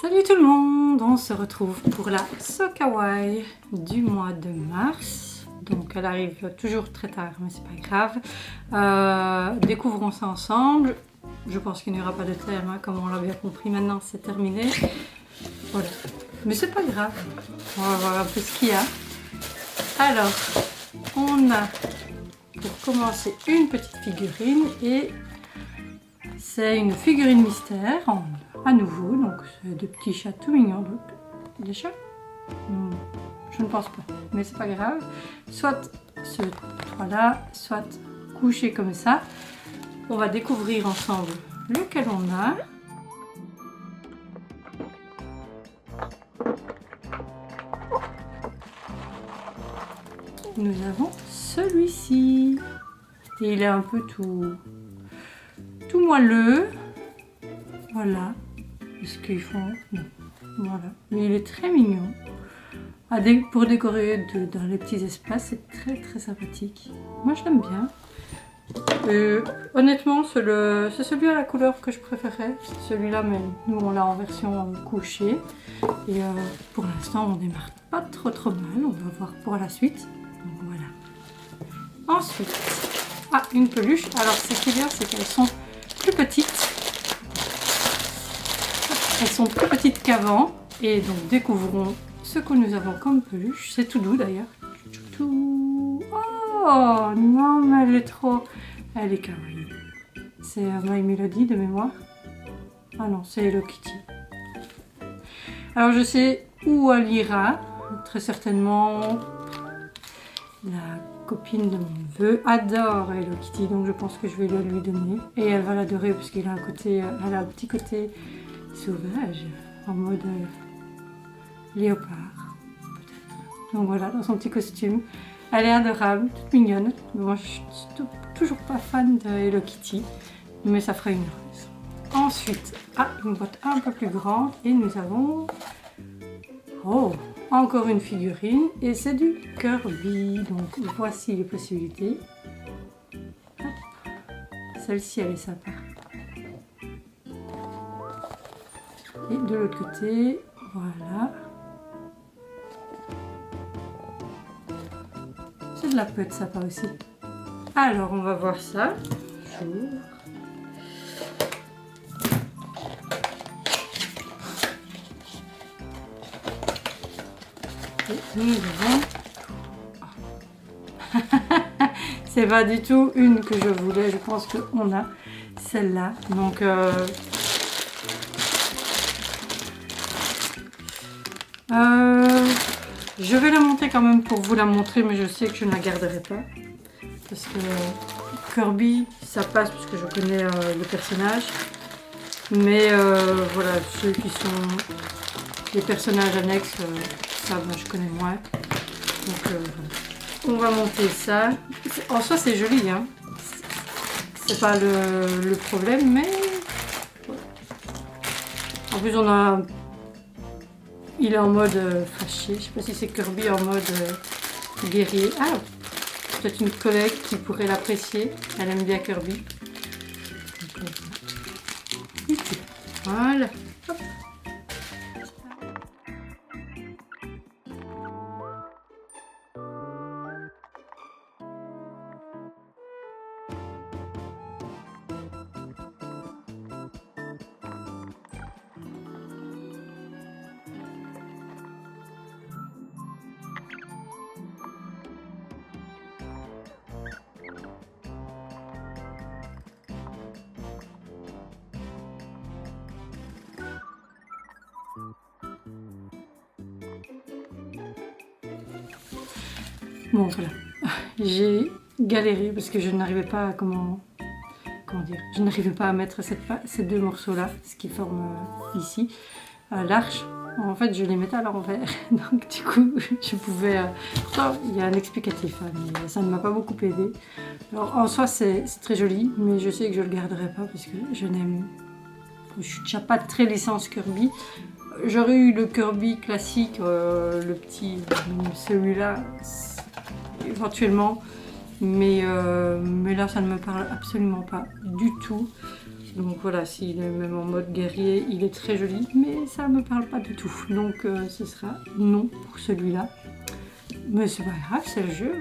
Salut tout le monde, on se retrouve pour la Sokawai du mois de mars. Donc elle arrive toujours très tard, mais c'est pas grave. Découvrons ça ensemble. Je pense qu'il n'y aura pas de thème, hein, comme on l'a bien compris. Maintenant c'est terminé. Voilà. Mais c'est pas grave. On va voir un peu ce qu'il y a. Alors, on a pour commencer une petite figurine et c'est une figurine mystère à nouveau, donc c'est des petits chats tout mignons. Des chats? Je ne pense pas, mais c'est pas grave. Soit ce trois-là, soit couché comme ça. On va découvrir ensemble lequel on a. Nous avons celui-ci. Et il est un peu tout moelleux. Voilà. Est-ce qu'ils font? Non. Voilà. Mais il est très mignon. Pour décorer dans les petits espaces, c'est très très sympathique. Moi je l'aime bien. Honnêtement, c'est celui à la couleur que je préférais. C'est celui-là, mais nous on l'a en version couchée. Et pour l'instant, on démarre pas trop mal. On va voir pour la suite. Donc voilà. Ensuite, une peluche. Alors, ce qui est bien, c'est qu'elles sont plus petites. Elles sont plus petites qu'avant. Et donc, découvrons ce que nous avons comme peluche. C'est tout doux d'ailleurs. Oh non, mais elle est trop... Elle est kawaii. C'est My Melody de mémoire. Ah non, c'est Hello Kitty. Alors, je sais où elle ira. Très certainement, la copine de mon neveu adore Hello Kitty. Donc, je pense que je vais le lui donner. Et elle va l'adorer parce qu'elle a un petit côté sauvage. En mode léopard, peut-être. Donc voilà, dans son petit costume. Elle est adorable, toute mignonne. Moi, je suis toujours pas fan de Hello Kitty, mais ça fera une heureuse. Ensuite, une boîte un peu plus grande et nous avons encore une figurine et c'est du Kirby. Donc voici les possibilités. Celle-ci, elle est sympa. Et de l'autre côté, voilà. C'est de la pète sympa aussi. Alors, on va voir ça. J'ouvre. Et nous avons... C'est pas du tout une que je voulais. Je pense qu'on a celle-là. Donc... je vais la monter quand même pour vous la montrer, mais je sais que je ne la garderai pas. Parce que Kirby, ça passe parce que je connais le personnage. Mais voilà, ceux qui sont les personnages annexes, ça moi je connais moins. Donc voilà. On va monter ça. En soi c'est joli, hein. C'est pas le problème, mais... En plus on a... Il est en mode fâché. Je sais pas si c'est Kirby en mode guerrier. Peut-être une collègue qui pourrait l'apprécier. Elle aime bien Kirby. Ici. Voilà. Hop. Bon voilà, j'ai galéré parce que je n'arrivais pas à comment dire, je n'arrivais pas à mettre ces deux morceaux là, ce qui forme ici, l'arche. En fait je les mettais à l'envers, donc du coup je pouvais, pourtant il y a un explicatif, hein, mais ça ne m'a pas beaucoup aidé. Alors en soi c'est très joli, mais je sais que je le garderai pas parce que je suis déjà pas très licence Kirby. J'aurais eu le Kirby classique, le petit, celui-là, éventuellement, mais là ça ne me parle absolument pas du tout. Donc voilà, s'il est même en mode guerrier, il est très joli, mais ça me parle pas du tout. Donc ce sera non pour celui-là. Mais c'est pas grave, c'est le jeu.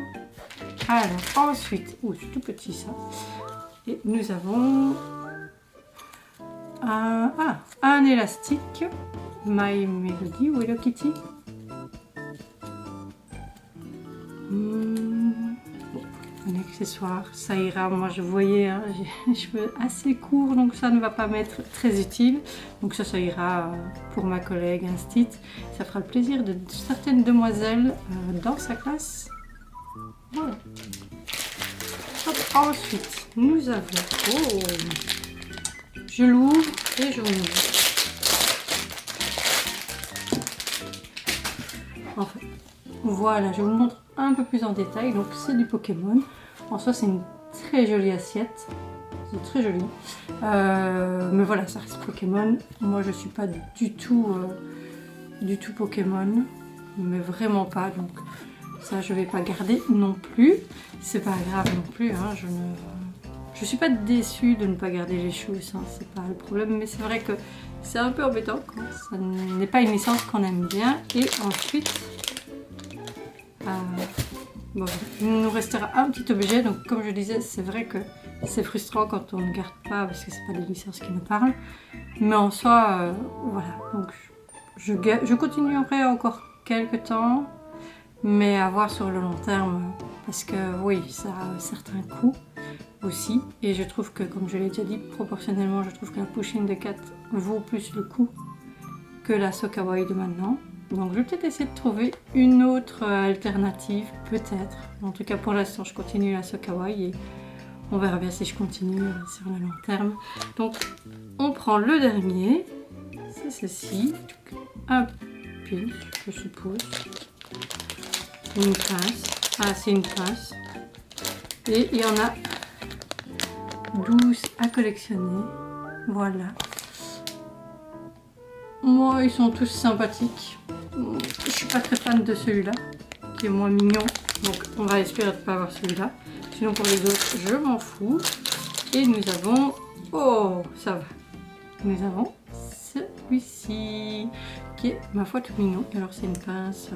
Alors ensuite, oh c'est tout petit ça. Et nous avons un élastique, My Melody ou Hello Kitty. Un accessoire, ça ira. Moi je voyais, hein, j'ai les cheveux assez courts, donc ça ne va pas m'être très utile. Donc ça ira pour ma collègue Instit. Ça fera le plaisir de certaines demoiselles dans sa classe. Voilà. Hop, ensuite, nous avons... Oh, je l'ouvre et je ouvre. Enfin, voilà, je vous montre un peu plus en détail. Donc c'est du Pokémon. En soi, c'est une très jolie assiette. C'est très joli. Mais voilà, ça reste Pokémon. Moi, je suis pas du tout Pokémon. Mais vraiment pas. Donc ça, je vais pas garder non plus. C'est pas grave non plus. Hein, je suis pas déçue de ne pas garder les choses. Hein, c'est pas le problème. Mais c'est vrai que c'est un peu embêtant quand ça n'est pas une licence qu'on aime bien. Et ensuite... bon, il nous restera un petit objet, donc comme je disais, c'est vrai que c'est frustrant quand on ne garde pas parce que c'est pas des licences qui nous parlent, mais en soi, voilà, donc je continuerai encore quelques temps, mais à voir sur le long terme, parce que oui, ça a un certain coût aussi, et je trouve que, comme je l'ai déjà dit, proportionnellement, je trouve que la Pusheen de 4 vaut plus le coût que la So Kawaii de maintenant. Donc je vais peut-être essayer de trouver une autre alternative, peut-être. En tout cas pour l'instant je continue la So Kawaii et on verra bien si je continue sur le long terme. Donc on prend le dernier, c'est ceci, un pince je suppose, une pince, c'est une pince, et il y en a 12 à collectionner, voilà. Moi ils sont tous sympathiques. Je suis pas très fan de celui-là, qui est moins mignon, donc on va espérer de ne pas avoir celui-là. Sinon pour les autres, je m'en fous. Et nous avons... Oh, ça va. Nous avons celui-ci, qui est, ma foi, tout mignon. Alors c'est une pince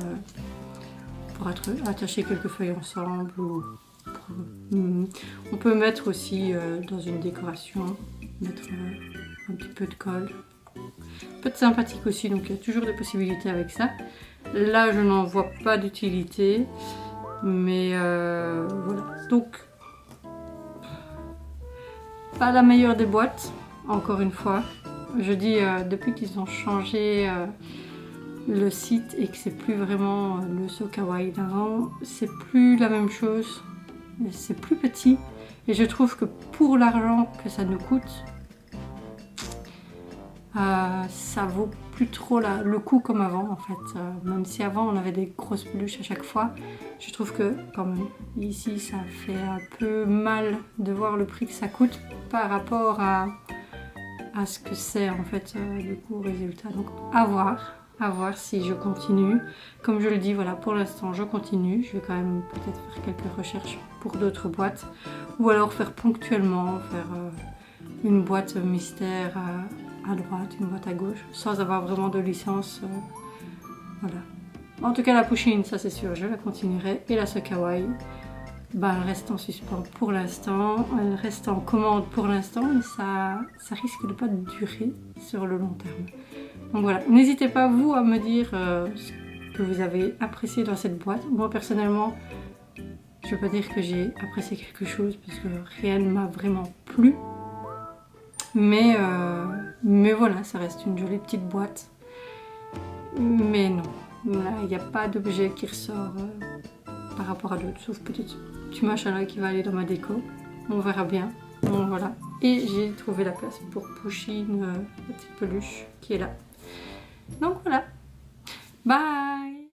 pour attacher quelques feuilles ensemble. Ou on peut mettre aussi dans une décoration, mettre un petit peu de colle. Peut être sympathique aussi, donc il y a toujours des possibilités avec ça. Là je n'en vois pas d'utilité, mais voilà, donc pas la meilleure des boîtes, encore une fois. Je dis depuis qu'ils ont changé le site et que c'est plus vraiment le So Kawaii d'avant, c'est plus la même chose, c'est plus petit, et je trouve que pour l'argent que ça nous coûte, ça vaut plus trop le coup comme avant en fait, même si avant on avait des grosses peluches à chaque fois. Je trouve que quand même ici ça fait un peu mal de voir le prix que ça coûte par rapport à ce que c'est en fait du coup au résultat. Donc à voir si je continue. Comme je le dis, voilà, pour l'instant je continue. Je vais quand même peut-être faire quelques recherches pour d'autres boîtes, ou alors faire ponctuellement, faire une boîte mystère à droite, une boîte à gauche, sans avoir vraiment de licence. Voilà. En tout cas la Pusheen, ça c'est sûr, je la continuerai. Et la So Kawaii, bah, elle reste en suspens pour l'instant, elle reste en commande pour l'instant, mais ça risque de ne pas durer sur le long terme. Donc voilà, n'hésitez pas vous à me dire ce que vous avez apprécié dans cette boîte. Moi personnellement, je ne veux pas dire que j'ai apprécié quelque chose parce que rien ne m'a vraiment plu. Mais voilà, ça reste une jolie petite boîte. Mais non, là, il n'y a pas d'objet qui ressort par rapport à d'autres, sauf peut-être un petit machin là qui va aller dans ma déco. On verra bien. Bon, voilà. Et j'ai trouvé la place pour Pusheen, la petite peluche qui est là. Donc voilà. Bye!